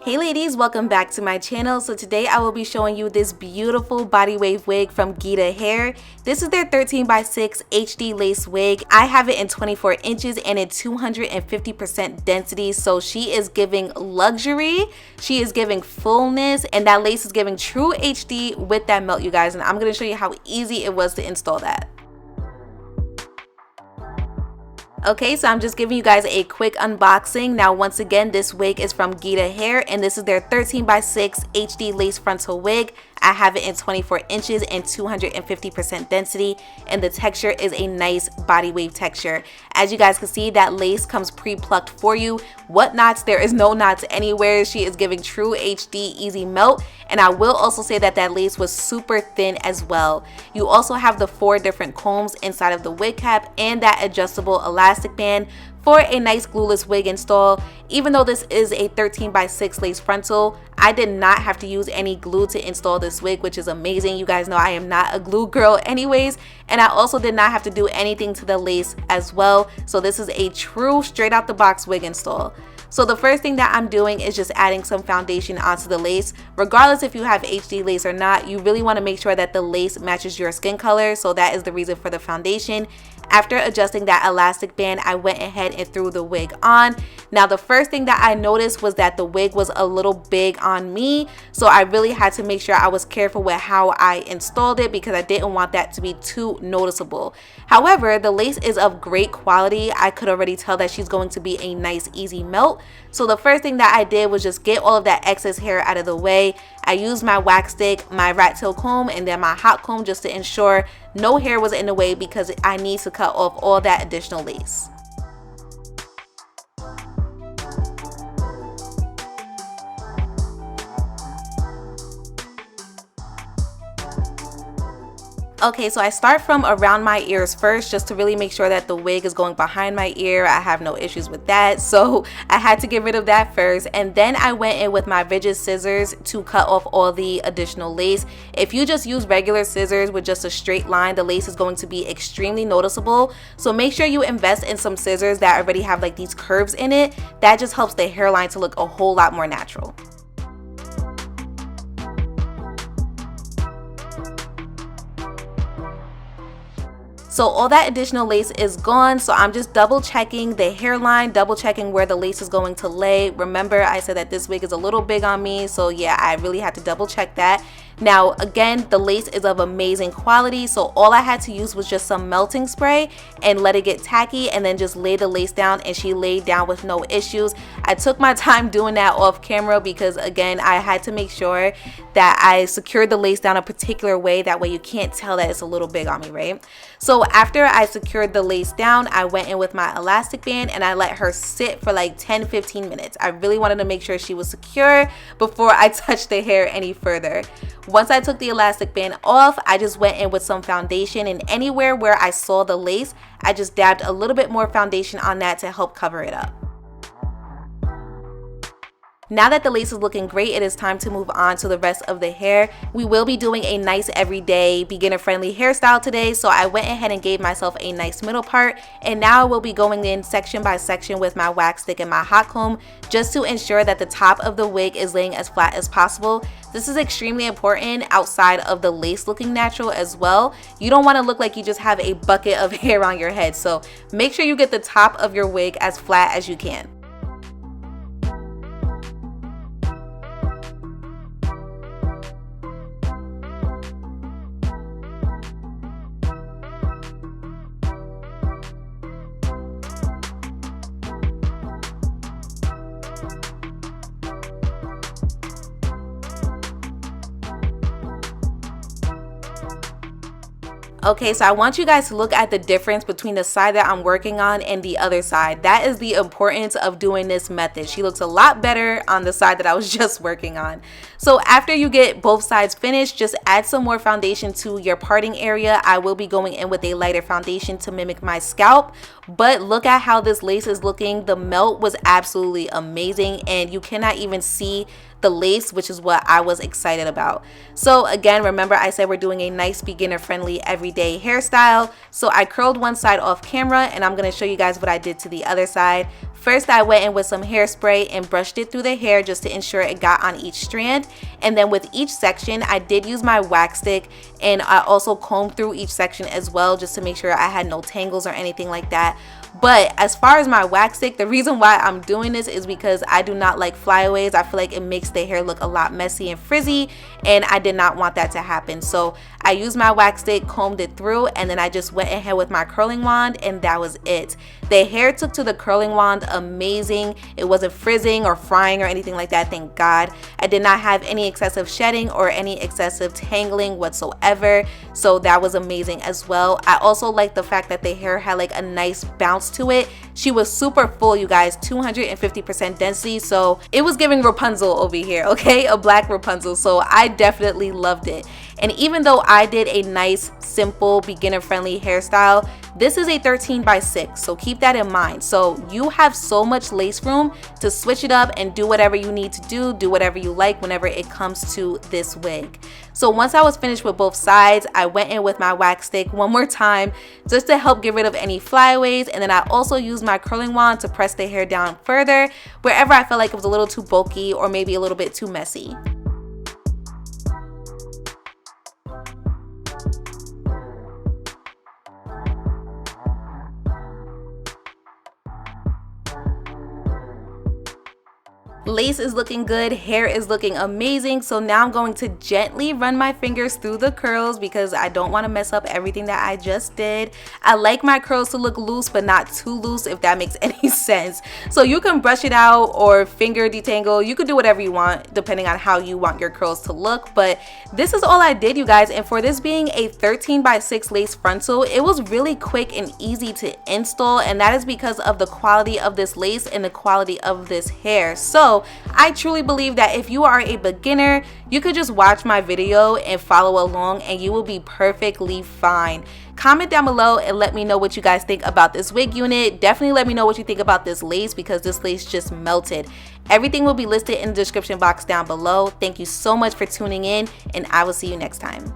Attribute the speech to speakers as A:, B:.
A: Hey ladies, welcome back to my channel. So today I will be showing you this beautiful body wave wig from Geeta Hair. This is their 13x6 HD lace wig. I have it in 24 inches and in 250% density. So she is giving luxury, she is giving fullness, and that lace is giving true HD with that melt, you guys. And I'm going to show you how easy it was to install that. Okay, so I'm just giving you guys a quick unboxing. Now, once again, this wig is from Geeta Hair, and this is their 13x6 HD lace frontal wig. I have it in 24 inches and 250% density, and the texture is a nice body wave texture. As you guys can see, that lace comes pre-plucked for you. What knots? There is no knots anywhere. She is giving true HD easy melt, and I will also say that that lace was super thin as well. You also have the 4 different combs inside of the wig cap and that adjustable elastic band for a nice glueless wig install. Even though this is a 13x6 lace frontal, I did not have to use any glue to install this wig, which is amazing. You guys know I am not a glue girl anyways, and I also did not have to do anything to the lace as well. So this is a true straight out the box wig install. So the first thing that I'm doing is just adding some foundation onto the lace. Regardless if you have HD lace or not, you really want to make sure that the lace matches your skin color. So that is the reason for the foundation. After adjusting that elastic band, I went ahead and threw the wig on. Now, the first thing that I noticed was that the wig was a little big on me. So I really had to make sure I was careful with how I installed it because I didn't want that to be too noticeable. However, the lace is of great quality. I could already tell that she's going to be a nice, easy melt. So the first thing that I did was just get all of that excess hair out of the way. I used my wax stick, my rat tail comb, and then my hot comb just to ensure no hair was in the way because I need to cut off all that additional lace. Okay, so I start from around my ears first just to really make sure that the wig is going behind my ear. I have no issues with that, so I had to get rid of that first. And then I went in with my rigid scissors to cut off all the additional lace. If you just use regular scissors with just a straight line, the lace is going to be extremely noticeable. So make sure you invest in some scissors that already have like these curves in it. That just helps the hairline to look a whole lot more natural. So all that additional lace is gone, so I'm just double checking the hairline, double checking where the lace is going to lay. Remember, I said that this wig is a little big on me, so yeah, I really had to double check that. Now, again, the lace is of amazing quality, so all I had to use was just some melting spray and let it get tacky and then just lay the lace down, and she laid down with no issues. I took my time doing that off camera because, again, I had to make sure that I secured the lace down a particular way. That way you can't tell that it's a little big on me, right? So after I secured the lace down, I went in with my elastic band and I let her sit for like 10-15 minutes. I really wanted to make sure she was secure before I touched the hair any further. Once I took the elastic band off, I just went in with some foundation, and anywhere where I saw the lace, I just dabbed a little bit more foundation on that to help cover it up. Now that the lace is looking great, it is time to move on to the rest of the hair. We will be doing a nice everyday beginner-friendly hairstyle today, so I went ahead and gave myself a nice middle part, and now I will be going in section by section with my wax stick and my hot comb just to ensure that the top of the wig is laying as flat as possible. This is extremely important outside of the lace looking natural as well. You don't want to look like you just have a bucket of hair on your head, so make sure you get the top of your wig as flat as you can. Okay, so I want you guys to look at the difference between the side that I'm working on and the other side. That is the importance of doing this method. She looks a lot better on the side that I was just working on. So after you get both sides finished, just add some more foundation to your parting area. I will be going in with a lighter foundation to mimic my scalp, but look at how this lace is looking. The melt was absolutely amazing, and you cannot even see the lace, which is what I was excited about. So again, remember I said we're doing a nice beginner friendly everyday everyday hairstyle. So I curled one side off camera and I'm going to show you guys what I did to the other side. First, I went in with some hairspray and brushed it through the hair just to ensure it got on each strand. And then with each section, I did use my wax stick and I also combed through each section as well just to make sure I had no tangles or anything like that. But as far as my wax stick, the reason why I'm doing this is because I do not like flyaways. I feel like it makes the hair look a lot messy and frizzy, and I did not want that to happen. So I used my wax stick, combed it through, and then I just went ahead with my curling wand, and that was it. The hair took to the curling wand amazing. It wasn't frizzing or frying or anything like that, thank God. I did not have any excessive shedding or any excessive tangling whatsoever, so that was amazing as well. I also like the fact that the hair had like a nice bounce to it. She was super full, you guys, 250% density, so it was giving Rapunzel over here, okay? A black Rapunzel, so I definitely loved it. And even though I did a nice, simple, beginner-friendly hairstyle, this is a 13x6, so keep that in mind. So you have so much lace room to switch it up and do whatever you need to do whatever you like whenever it comes to this wig. So once I was finished with both sides, I went in with my wax stick one more time just to help get rid of any flyaways, and then I also used my curling wand to press the hair down further wherever I felt like it was a little too bulky or maybe a little bit too messy. Lace is looking good, hair is looking amazing, so now I'm going to gently run my fingers through the curls because I don't want to mess up everything that I just did. I like my curls to look loose but not too loose, if that makes any sense. So you can brush it out or finger detangle. You could do whatever you want depending on how you want your curls to look, but this is all I did, you guys. And for this being a 13x6 lace frontal, it was really quick and easy to install, and that is because of the quality of this lace and the quality of this hair. So I truly believe that if you are a beginner, you could just watch my video and follow along and you will be perfectly fine. Comment down below and let me know what you guys think about this wig unit. Definitely let me know what you think about this lace because this lace just melted. Everything will be listed in the description box down below. Thank you so much for tuning in, and I will see you next time.